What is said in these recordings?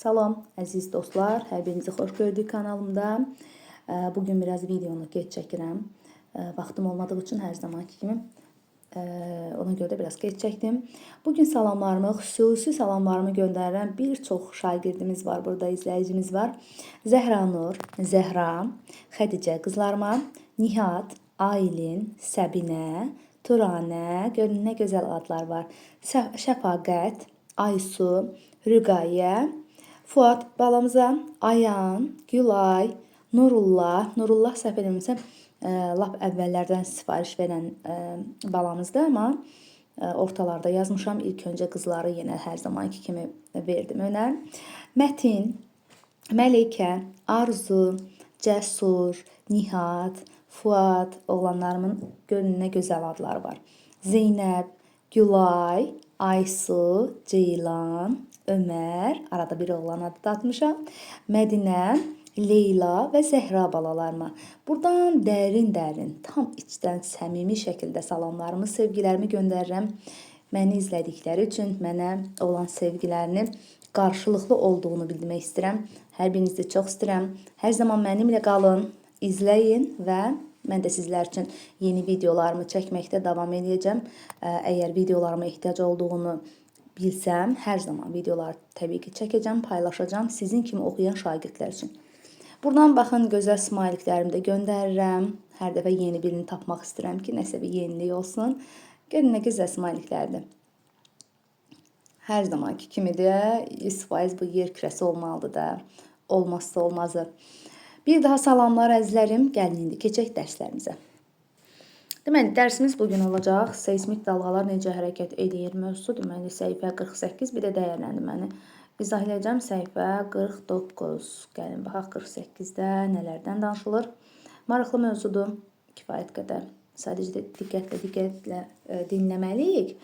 Salam əziz dostlar, hər birinizi xoş gördük kanalımda. Bugün biraz videonu geç çəkirəm. Vaxtım olmadığı üçün hər zamanki kimi ona görə də biraz geç çəkdim. Bugün salamlarımı, xüsusi salamlarımı göndərirəm. Bir çox şagirdimiz var, burada izləyicimiz var. Zəhra Nur, Zəhra, Xədicə qızlarıma, Nihat, Aylin, Səbinə, Turanə, görün nə gözəl adlar var. Şəfaqət, Aysu, Rüqayyə, Fuad balamıza, Ayan, Gülay, Nurullah, Nurullah səhv eləmirəmsə lap əvvəllərdən sifariş verən balamızdır, amma ortalarda yazmışam. İlk öncə qızları yenə hər zamanki kimi verdim önə. Mətin, Məlikə, Arzu, Cəsur, Nihat, Fuad, oğlanlarımın görün nə gözəl adları var. Zeynəb, Gülay, Aysu, Ceylan, Ömər, arada bir oğlan adı da atmışam. Mədinə, Leyla və Zəhra balalarıma. Buradan dərin, tam içdən səmimi şəkildə salamlarımı, sevgilərimi göndərirəm. Məni izlədikləri üçün mənə olan sevgilərini qarşılıqlı olduğunu bildirmək istəyirəm. Hər birinizi çox istəyirəm. Hər zaman mənimlə qalın, izləyin və mən də sizlər üçün yeni videolarımı çəkməkdə davam edəcəm. Əgər videolarıma ehtiyac olduğunu bilsəm, hər zaman videolar təbii ki çəkəcəm, paylaşacağım sizin kimi oxuyan şagirdlər üçün. Buradan baxın, gözəl smayliklərimi də göndərirəm. Hər dəfə yeni birini tapmaq istəyirəm ki, nəsə bir yenilik olsun. Görün nə gözəl smayliklərdir. Hər zamanki kimi də 100% bu yer kürəsi olmalıdır da. Olmazsa olmazı. Bir daha salamlar əzizlərim. Gəlin indi keçək dərslərimizə. Deməli, dərsimiz bugün olacaq. Seismik dalğalar necə hərəkət edir mövzusu. Deməli, səhifə 48, bir də dəyərləndirməni izah edəcəm. Səhifə 49. Gəlin, baxaq 48-də nələrdən danışılır. Maraqlı mövzudur, kifayət qədər. Sadəcə diqqətlə dinləməliyik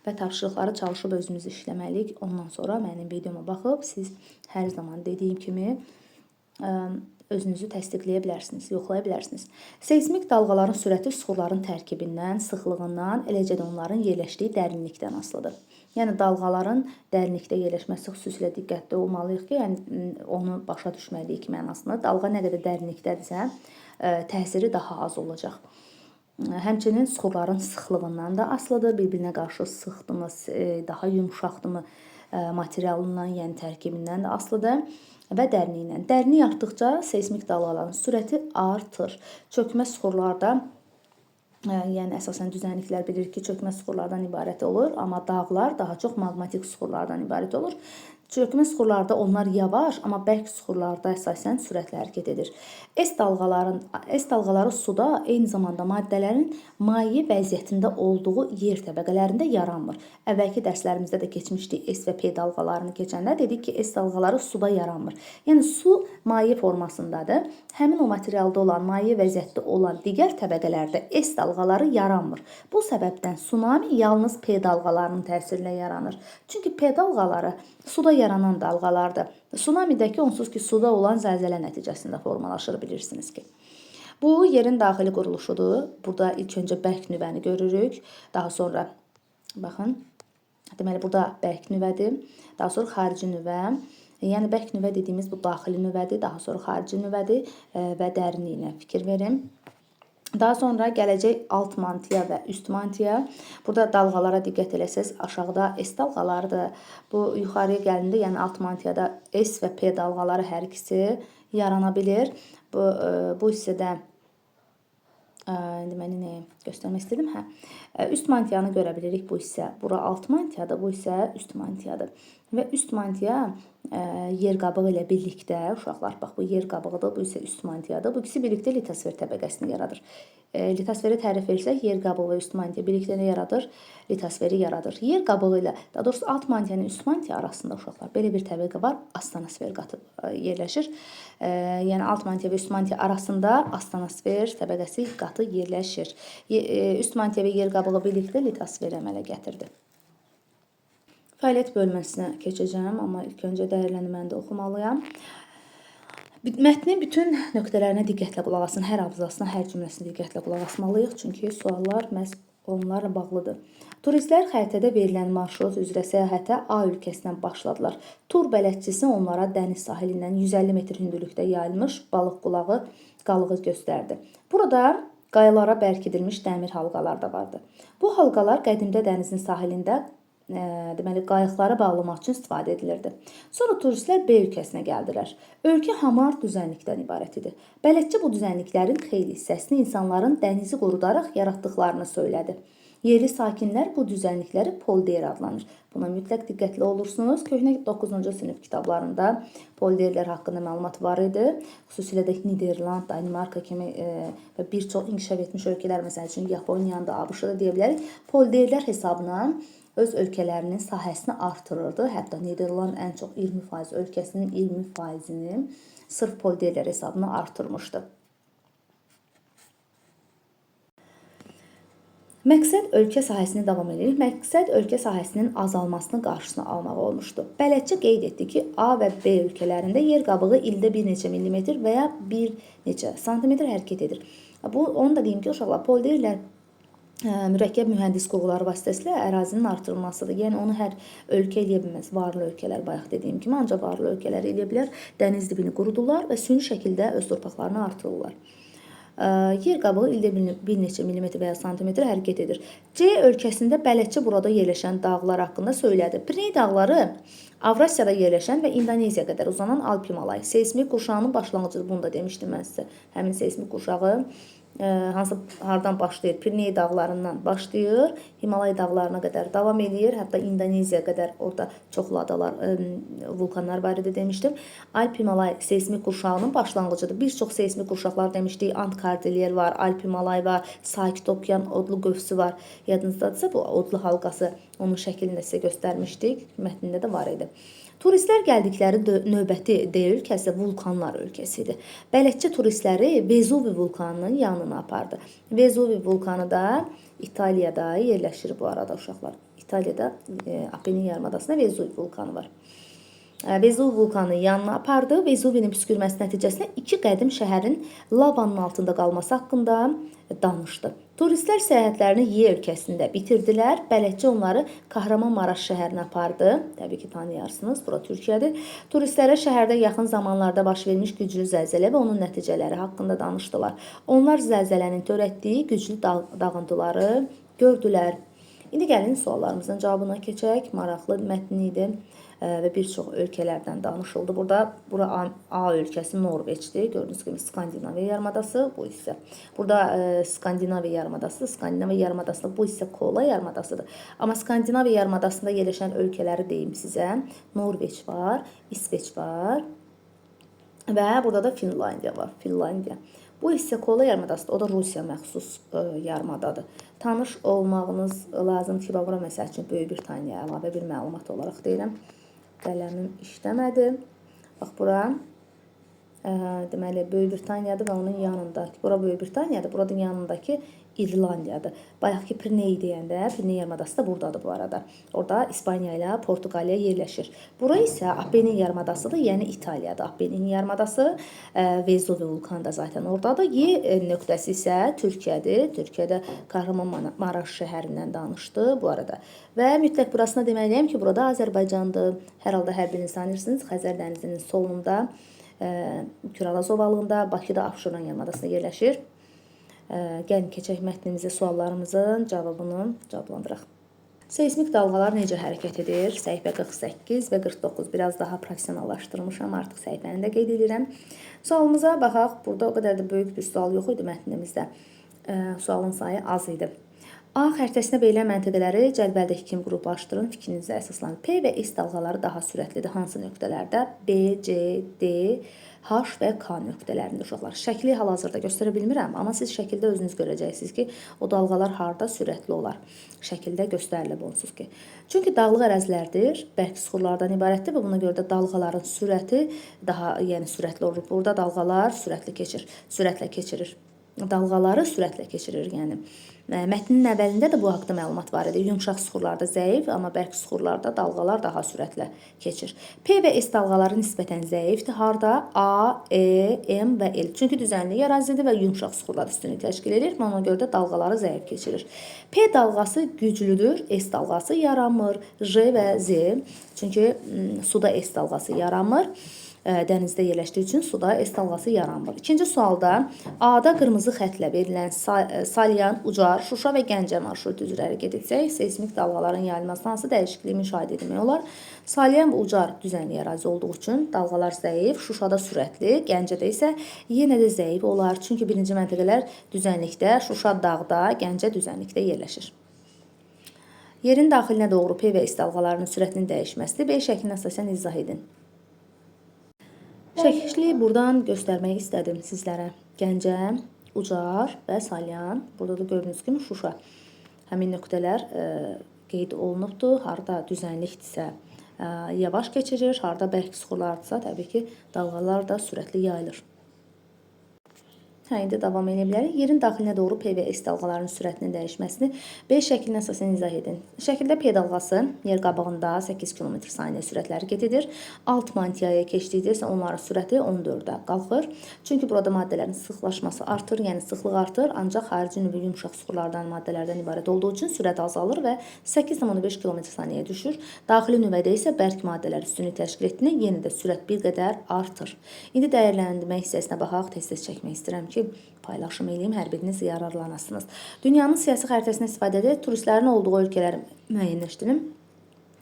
və tapşırıqları çalışıb özümüz işləməliyik. Ondan sonra mənim videoma baxıb siz hər zaman dediyim kimi özünüzü təsdiqləyə bilərsiniz, yoxlaya bilərsiniz. Seismik dalğaların sürəti suxurların tərkibindən, sıxlığından, eləcə də onların yerləşdiyi dərinlikdən asılıdır. Yəni dalğaların dərinlikdə yerləşməsi xüsusilə diqqətli olmalıyıq ki, yəni onu başa düşməliyik mənasını. Dalğa nə qədər dərinlikdədirsə, təsiri daha az olacaq. Həmçinin suxurların sıxlığından da asılıdır. Bir-birinə qarşı sıxdımı, daha yumşaqdımı materialından, yəni tərkibindən də asılıdır və dəriniyindən. Dərinlik artdıqca seismik dalğaların sürəti artır. Çökmə suxurlarda, yəni əsasən düzənliklər bilir ki, çökmə suxurlardan ibarət olur, amma dağlar daha çox maqmatik suxurlardan ibarət olur. Çökmə suxurlarda onlar yavaş, amma bərk suxurlarda əsasən sürətlə hərəkət edir. S dalğaları suda eyni zamanda maddələrin maye vəziyyətində olduğu yer təbəqələrində yaranmır. Əvvəlki dərslərimizdə də keçmişdik S və P dalğalarını keçəndə dedik ki, S dalğaları suda yaranmır. Yəni su maye formasındadır. Həmin o materialda olan, maye vəziyyətdə olan digər təbəqələrdə S dalğaları yaranmır. Bu səbəbdən tsunami yalnız P dalğalarının təsirinə yaranır. Çünki P dalğaları suda yaranan dalğalardır. Tsunamidəki onsuz ki suda olan zəlzələ nəticəsində formalaşır, bilirsiniz ki. Bu yerin daxili quruluşudur. Burada ilk öncə bərk nüvəni görürük. Daha sonra baxın, deməli burada bərk nüvədir. Daha sonra xarici nüvə. Yəni bərk nüvə dediyimiz bu daxili nüvədir. Daha sonra xarici nüvədir və dərinliyinə fikir verin. Daha sonra gələcək alt mantia və üst mantia. Burada dalğalara diqqət eləsəz, aşağıda S dalğalarıdır. Bu yuxarıya gəlində, yəni alt mantiyada S və P dalğaları hər ikisi yarana bilir. Bu hissədə deməli nə göstərmək istədim? Üst mantiyanı görə bilirik, bu hissə. Bura alt mantiyadır, bu hissə üst mantiyadır. Və üst mantiya yer qabığı ilə birlikdə, uşaqlar, bax bu yer qabığıdır, bu isə üst mantiyadır. Bu ikisi birlikdə litosfer təbəqəsini yaradır. Litosferi tərif etsək, yer qabığı və üst mantiya birlikdə nə yaradır? Litosferi yaradır. Yer qabığı ilə, daha doğrusu alt mantiyanın üst mantiya arasında uşaqlar belə bir təbəqə var, astanosfer qatı yerləşir. Yəni alt mantiya və üst mantiya arasında astanosfer təbəqəsi qatı yerləşir. Üst mantiya və yer qabığı birlikdə litosfer əmələ gətirdi. Fəaliyyət bölməsinə keçəcəm, amma ilk öncə dəyərləndirməni də oxumalıyam. Mətnin bütün nöqtələrinə diqqətlə qulaq asın, hər abzasına, hər cümləsinə diqqətlə qulaq asmalıyıq, çünki suallar məhz onlarla bağlıdır. Turistlər xəritədə verilən marşrut üzrə səyahətə A ölkəsindən başladılar. Tur bələdçisi onlara dəniz sahilindən 150 metr hündürlükdə yayılmış balıq qulağı qalığı göstərdi. Burada qayalara bərkidilmiş dəmir halqalar da vardı. Bu halqalar qədimdə dənizin sahilində deməli qayıqları bağlamaq üçün istifadə edilirdi. Sonra turistlər B ölkəsinə gəldilər. Ölkə hamar düzənlikdən ibarət idi. Bələdçi bu düzənliklərin xeyli hissəsini insanların dənizi qurudaraq yaratdıqlarını söylədi. Yerli sakinlər bu düzənlikləri polder adlanır. Buna mütləq diqqətli olursunuz. Köhnə 9-cu sinif kitablarında polderlər haqqında məlumat var idi. Xüsusilə də Niderland, Danimarka kimi və bir çox inkişaf etmiş ölkələr, məsəl üçün Yaponiyanı da, ABŞ-da deyə bilərik, polderlər hesabına öz ölkələrinin sahəsini artırırdı. Hətta Niderland ən çox 20%, ölkəsinin 20%-ni sırf polderlər hesabına artırmışdı. Məqsəd ölkə sahəsini davam edir. Məqsəd ölkə sahəsinin azalmasının qarşısını almaq olmuşdu. Bələdçi qeyd etdi ki, A və B ölkələrində yer qabığı ildə bir neçə millimetr və ya bir neçə santimetr hərəkət edir. Onu da deyim ki, uşaqlar, polderlər mürəkkəb mühəndis qurğuları vasitəsilə ərazinin artırılmasıdır. Yəni onu hər ölkə eləyə bilməz. Varlı ölkələr, bayaq dediyim kimi, ancaq varlı ölkələr eləyə bilər. Dəniz dibini qurudurlar və süni şəkildə öz torpaqlarını artırırlar. Yer qabığı ildə bir neçə millimetr və ya santimetr hərəkət edir. C ölkəsində bələdçi burada yerləşən dağlar haqqında söylədi. Pirney dağları Avrasiyada yerləşən və İndoneziya qədər uzanan Alp Himalay seysmik qurşağının başlanğıcıdır. Bunu da demişdim mən sizə. Həmin seysmik qurşağı hardan başlayır? Pirney dağlarından başlayır, Himalay dağlarına qədər davam edir. Hətta İndoneziya qədər orada çoxlu adalar, vulkanlar var idi demişdim. Alp Himalay seysmik qurşağının başlanğıcıdır. Bir çox seysmik qurşaqlar demişdik. Ant Kordilyer var, Alp Himalay var, Sakit Okyan odlu qövsü var. Yadınızdadırsa bu odlu halqası, onun şəklini də sizə göstərmişdik. Mətnində də var idi. Turistlər gəldikləri növbəti D ölkəsi vulkanlar ölkəsidir. Bələdçi turistləri Vezuvi vulkanının yanına apardı. Vezuvi vulkanı da İtaliyada yerləşir bu arada uşaqlar. İtaliyada Apennin yarımadasında Vezuvi vulkanı var. Vezuvi vulkanının yanına apardı. Vezuvinin püskürməsi nəticəsində iki qədim şəhərin lavanın altında qalması haqqında danışdı. Turistlər səyahətlərini Y ölkəsində bitirdilər. Bələdçi onları Kahramanmaraş şəhərinə apardı. Təbii ki, tanıyarsınız, bura Türkiyədir. Turistlərə şəhərdə yaxın zamanlarda baş vermiş güclü zəlzələ və onun nəticələri haqqında danışdılar. Onlar zəlzələnin törətdiyi güclü dağıntıları gördülər. İndi gəlin suallarımızın cavabına keçək. Maraqlı mətn idi və bir çox ölkələrdən danışıldı. Bura A ölkəsi Norveçdir. Gördüyünüz kimi Skandinaviya yarımadası, bu isə. Burada Skandinaviya yarımadasıdır. Skandinaviya yarımadasında bu isə Kola yarımadasıdır. Amma Skandinaviya yarımadasında yerləşən ölkələri deyim sizə. Norveç var, İsveç var və burada da Finlandiya var. Finlandiya. Bu isə Kola yarımadasıdır. O da Rusiya məxsus yarımadadır. Tanış olmağınız lazım ki, bura məsəl üçün Böyük Britaniya əlavə bir məlumat olaraq deyirəm. Qələmim işləmədi. Bax, bura deməli Böyük Britaniyadır və onun yanındakı, bura Böyük Britaniyadır, burada yanındakı İrlandiyadır. Bayaq ki, Pirney deyəndə, Pirney yarımadası da buradadır bu arada. Orada İspaniya ilə Portuqaliya yerləşir. Bura isə Apennin yarımadasıdır, yəni İtaliyadır. Apennin yarımadası, Vezuvi vulkanı da zaten oradadır. Y nöqtəsi isə Türkiyədir. Türkiyədə Kahramanmaraş şəhərindən danışdı bu arada. Və mütləq burasına deməliyəm ki, burada Azərbaycandır. Hər halda hər biriniz tanırsınız. Xəzər dənizinin solunda, Küral-Azov ovalığında, Bakıda Abşeron yarımadasında yerləşir. Gəlin keçək mətnimizi, suallarımızın cavabını cavablandıraq. Seysmik dalğalar necə hərəkət edir? Səhifə 48 və 49 biraz daha professionallaşdırmışam, artıq səhifəni də qeyd edirəm. Sualımıza baxaq. Burada o qədər də böyük bir sual yox idi mətnimizdə. Sualın sayı az idi. A xəritəsinə verilən məntəqələri cədvəldəki kimi qruplaşdırın, fikrinizə əsaslanın. P və S dalğaları daha sürətlidir. Hansı nöqtələrdə? B, C, D, H və K nöqtələrində uşaqlar. Şəkli hal-hazırda göstərə bilmirəm, amma siz şəkildə özünüz görəcəksiniz ki, o dalğalar harda sürətli olar. Şəkildə göstərilib onsuz ki. Çünki dağlıq ərazilərdir, bərk süxurlardan ibarətdir və buna görə də dalğaların sürəti daha sürətli olur. Burada dalğalar sürətlə keçirir. dalğaları sürətlə keçirir. Yəni mətnin əvvəlində də bu haqqda məlumat var idi. Yumşaq suxurlarda zəif, amma bərk suxurlarda dalğalar daha sürətlə keçir. P və S dalğaları nisbətən zəifdir. Harda? A, E, M və L. Çünki düzənlik ərazidir və yumşaq suxurlar üstünlük təşkil edir. Ona görə də dalğaları zəif keçirir. P dalğası güclüdür. S dalğası yaranmır. J və Z. Çünki suda S dalğası yaranmır. Dənizdə yerləşdiyi üçün suda S dalğası yaranmır. İkinci sualda A-da qırmızı xətlə verilən Salyan, Ucar, Şuşa və Gəncə marşrutu üzrə hərəkət etsək, seysmik dalğaların yayılmasına hansı dəyişikliyi müşahidə etmək olar? Salyan və Ucar düzənlik ərazi olduğu üçün dalğalar zəif, Şuşada sürətli, Gəncədə isə yenə də zəif olar. Çünki birinci məntəqələr düzənlikdə, Şuşa dağda, Gəncə düzənlikdə yerləşir. Yerin daxilinə doğru P və S dalğalarının sürətinin dəyişməsini B şəklinə əsasən izah edin. Şəkli buradan göstərmək istədim sizlərə. Gəncə, Ucar və Salyan. Burada da gördüyünüz kimi Şuşa. Həmin nöqtələr qeyd olunubdur. Harda düzənlikdirsə yavaş keçirir, harda bərk suxurlardırsa təbii ki, dalğalar da sürətli yayılır. İndi davam edə bilərik. Yerin daxilinə doğru P və S dalğalarının sürətinin dəyişməsini B şəklinə əsasən izah edin. Şəkildə P dalğası yer qabığında 8 km/saniyə sürətləri qeyd edir. Alt mantiyaya keçdikdə isə onların sürəti 14-ə qalxır. Çünki burada maddələrin sıxlaşması artır, yəni sıxlıq artır. Ancaq xarici nüvə yumşaq suxurlardan, maddələrdən ibarət olduğu üçün sürət azalır və 8,5 km/saniyəyə düşür. Daxili nüvədə isə bərk maddələr üstünlük təşkil etdiğində yenə də sürət bir qədər artır. İndi dəyərləndirmə hissəsinə baxaq, test çəkmək istəyirəm ki, paylaşım edeyim, hər biriniz yararlanasınız. Dünyanın siyasi xəritəsindən istifadə edək, turistlərin olduğu ölkələri müəyyənləşdirin.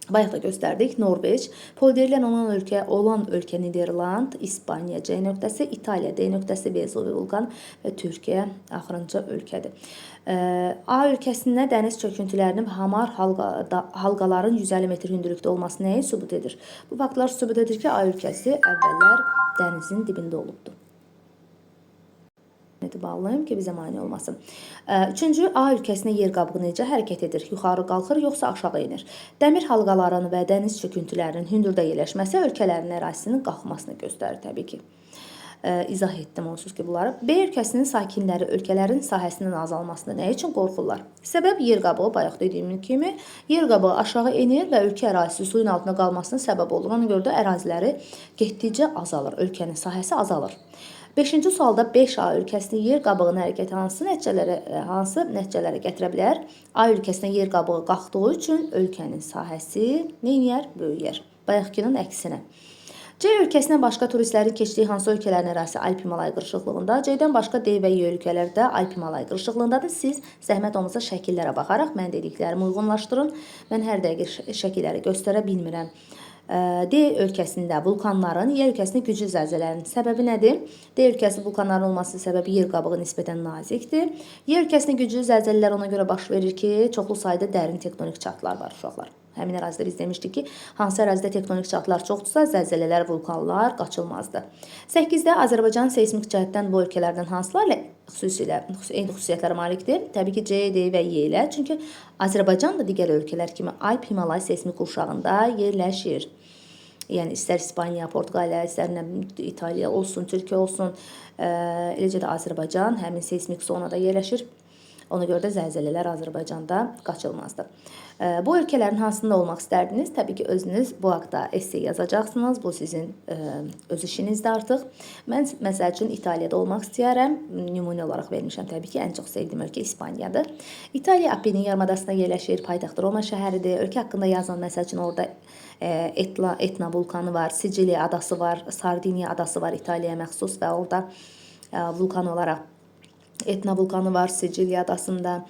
Bayaq da göstərdik. Norveç, polderilən olan ölkə Niderland, İspaniya C nöqtəsi, İtaliya D nöqtəsi, Vezuvi vulqan və Türkiyə axırıncı ölkədir. A ölkəsində dəniz çöküntülərinin hamar halqaların 150 metr hündürlükdə olması nəyi sübut edir? Bu faktlar sübut edir ki, A ölkəsi əvvəllər dənizin dibində olubdur. Bağlayım ki, bizə mane olmasın. Üçüncü, A ölkəsində yer qabığı necə hərəkət edir? Yuxarı qalxır, yoxsa aşağı inir? Dəmir halqalarının və dəniz çöküntülərinin hündürdə yerləşməsi ölkələrin ərazisinin qalxmasını göstərir təbii ki. İzah etdim onsuz ki bunları. B ölkəsinin sakinləri ölkələrin sahəsinin azalmasında nə üçün qorxurlar? Səbəb yer qabığı, bayaq dediyim kimi, yer qabığı aşağı enir və ölkə ərazisi suyun altında qalmasına səbəb olur. Ona görə də əraziləri getdikcə azalır, ölkənin sahəsi azalır. 5-ci sualda 5A ölkəsinin yer qabığının hərəkəti hansı nəticələrə gətirə bilər? A ölkəsində yer qabığı qalxdığı üçün ölkənin sahəsi neyər? Böyüyər. Bayaqkının əksinə. C ölkəsindən başqa turistlərin keçdiyi hansı ölkələrin ərazisi Alp-Himalay qırışıqlığında? C-dən başqa D və Y ölkələrdə Alp-Himalay qırışıqlığındadır. Siz zəhmət olmasa şəkillərə baxaraq mən dediklərimi uyğunlaşdırın. Mən hər dəqiqə şəkilləri göstərə bilmirəm. D ölkəsində vulkanların, Y ölkəsində güclü zəlzələrin səbəbi nədir? D ölkəsində vulkanların olması səbəbi yer qabığı nisbətən nazikdir. Y ölkəsində güclü zəlzələlər ona görə baş verir ki, çoxlu sayda dərin tektonik çatlar var uşaqlar. Həmin ərazidə biz demişdik ki, hansı ərazidə tektonik çatlar çoxdursa, zəlzələlər, vulkanlar qaçılmazdır. 8-də Azərbaycan seysmik cəhətdən bu ölkələrdən hansılarla eyni xüsusiyyətlərə malikdir? Təbii ki, C, D və Y ilə. Çünki Azərbaycan da digər ölkələr kimi Alp-Himalay seysmik qurşağında yerləşir. Yəni istər İspaniya, Portuqaliya, istər İtaliya olsun, Türkiyə olsun, eləcə də Azərbaycan həmin seysmik zonada yerləşir. Ona görə də zəlzələlər Azərbaycanda qaçılmazdır. Bu ölkələrin hansında olmaq istərdiniz? Təbii ki, özünüz bu haqda essay yazacaqsınız. Bu sizin öz işinizdir artıq. Mən məsəl üçün İtaliyada olmaq istəyərəm. Nümunə olaraq vermişəm. Təbii ki, ən çox sevdiyim ölkə İspaniyadır. İtaliya Apennin yarımadasında yerləşir. Paytaxtı Roma şəhəridir. Ölkə haqqında yazan məsəl üçün orada Etna vulkanı var, Siciliya adası var, Sardiniya adası var İtaliyaya məxsus və orada vulkan olaraq Etna vulkanı var Siciliya adasında,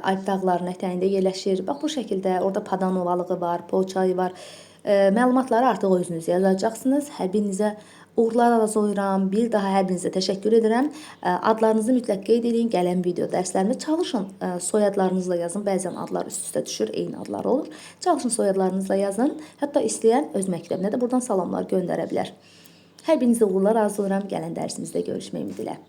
Alp dağlarının ətəyində yerləşir. Bax bu şəkildə orada Padano ovalığı var, Po çayı var. Məlumatları artıq özünüz yazacaqsınız. Hər birinizə uğurlar arzulayıram. Bir daha hər birinizə təşəkkür edirəm. Adlarınızı mütləq qeyd edin. Gələn video dərslərimi çalışın. Soyadlarınızla yazın. Bəzən adlar üst-üstə düşür, eyni adlar olur. Çalışın soyadlarınızla yazın. Hətta istəyən öz məktəbinə də buradan salamlar göndərə bilər. Hər birinizə uğurlar arzulayıram. Gələn dərsimizdə görüşmək ümidi ilə.